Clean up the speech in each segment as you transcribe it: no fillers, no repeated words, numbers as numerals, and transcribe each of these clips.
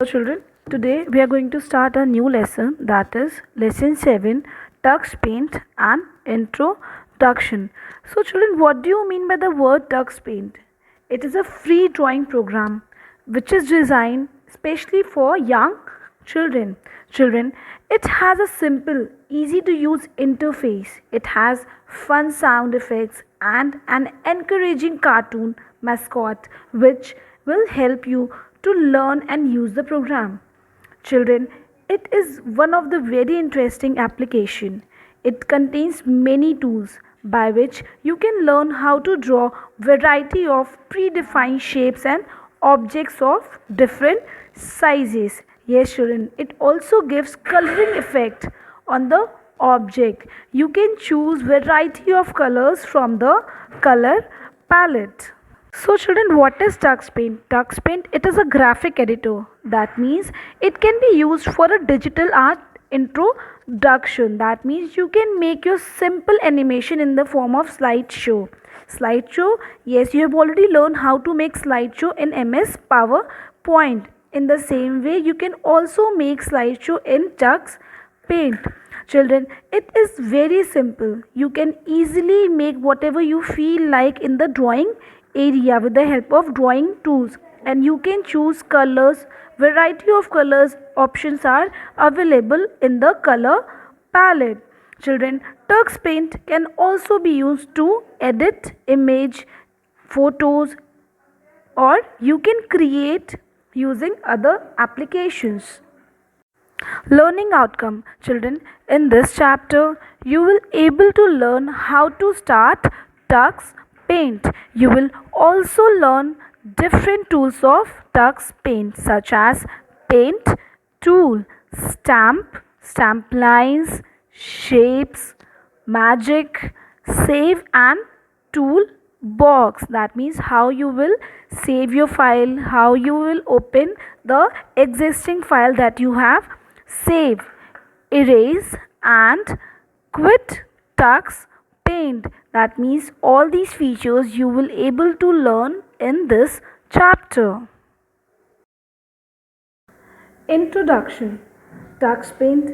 Children, today we are going to start a new lesson, that is lesson 7, Tux Paint and Introduction. So children, what do you mean by the word Tux Paint? It is a free drawing program which is designed specially for young children. Children, it has a simple, easy to use interface. It has fun sound effects and an encouraging cartoon mascot which will help you to learn and use the program. Children, it is one of the very interesting application. It contains many tools by which you can learn how to draw variety of predefined shapes and objects of different sizes. Yes, children, it also gives coloring effect on the object. You can choose variety of colors from the color palette. So children, what is Tux Paint? Tux Paint, it is a graphic editor. That means it can be used for a digital art introduction. That means you can make your simple animation in the form of slideshow. Slideshow, yes, you have already learned how to make slideshow in MS PowerPoint. In the same way, you can also make slideshow in Tux Paint. Children, it is very simple. You can easily make whatever you feel like in the drawing area with the help of drawing tools, and you can choose colors. Variety of colors options are available in the color palette. Children, Tux Paint can also be used to edit image, photos, or you can create using other applications. Learning outcome. Children, in this chapter you will able to learn how to start Tux Paint. You will also learn different tools of Tux Paint such as paint tool, stamp lines, shapes, magic, save and tool box. That means how you will save your file, how you will open the existing file that you have saved, erase and quit Tux Paint. That means all these features you will able to learn in this chapter. Introduction. Tux Paint,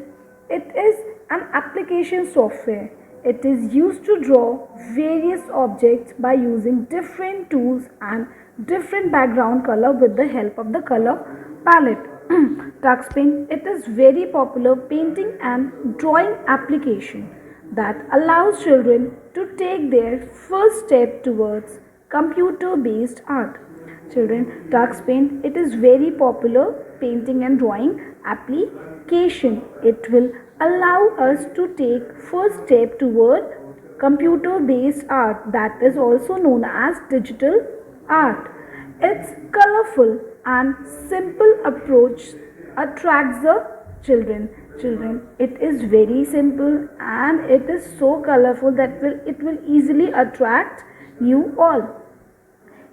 it is an application software. It is used to draw various objects by using different tools and different background color with the help of the color palette. Tux Paint, it is very popular painting and drawing application that allows children to take their first step towards computer based art. Children, Tux Paint, it is very popular painting and drawing application. It will allow us to take first step toward computer based art, that is also known as digital art. Its colorful and simple approach attracts the children. Children, it is very simple and it is so colorful that it will easily attract you all.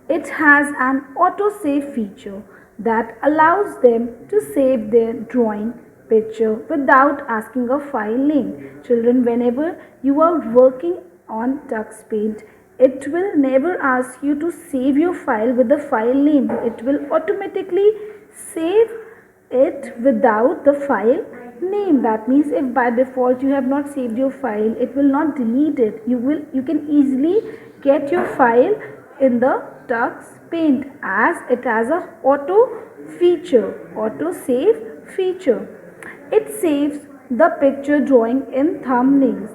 It has an auto-save feature that allows them to save their drawing picture without asking a file name. Children, whenever you are working on Tux Paint, it will never ask you to save your file with the file name. It will automatically save it without the file name. That means if by default you have not saved your file, it will not delete it. You can easily get your file in the Tux Paint as it has a auto save feature. It saves the picture drawing in thumbnail.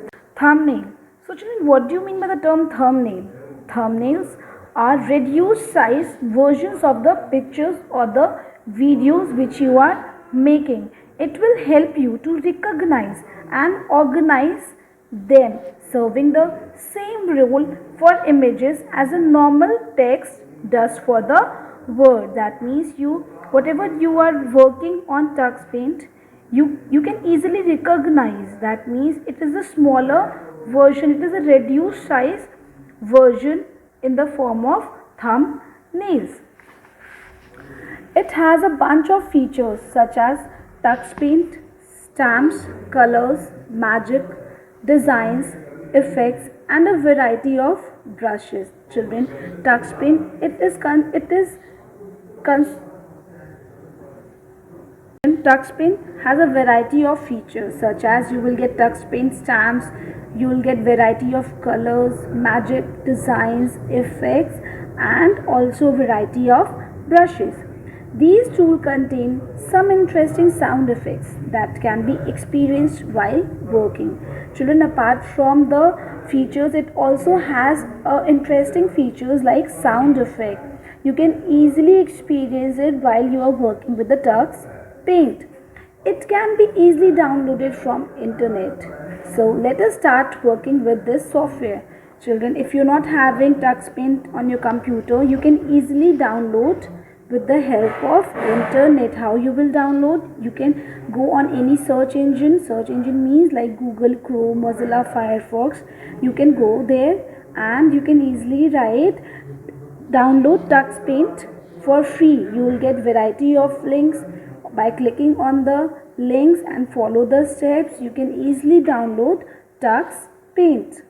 So children, what do you mean by the term thumbnail? Thumbnails are reduced size versions of the pictures or the videos which you are making. It will help you to recognize and organize them, serving the same role for images as a normal text does for the word. That means whatever you are working on Tux Paint, you can easily recognize. That means it is a smaller version, it is a reduced size version in the form of thumbnails. It has a bunch of features such as Tux Paint, stamps, colors, magic, designs, effects and a variety of brushes. Children, Tux Paint, it is TuxPaint has a variety of features such as you will get TuxPaint stamps, you will get variety of colors, magic designs, effects, and also variety of brushes. These tools contain some interesting sound effects that can be experienced while working. Children, apart from the features, it also has interesting features like sound effect. You can easily experience it while you are working with the Tux Paint. It can be easily downloaded from internet. So let us start working with this software. Children, if you're not having Tux Paint on your computer, you can easily download with the help of internet. How you will download? You can go on any search engine means like Google Chrome, Mozilla Firefox. You can go there and you can easily write download Tux Paint for free. You will get variety of links. By clicking on the links and follow the steps, you can easily download Tux Paint.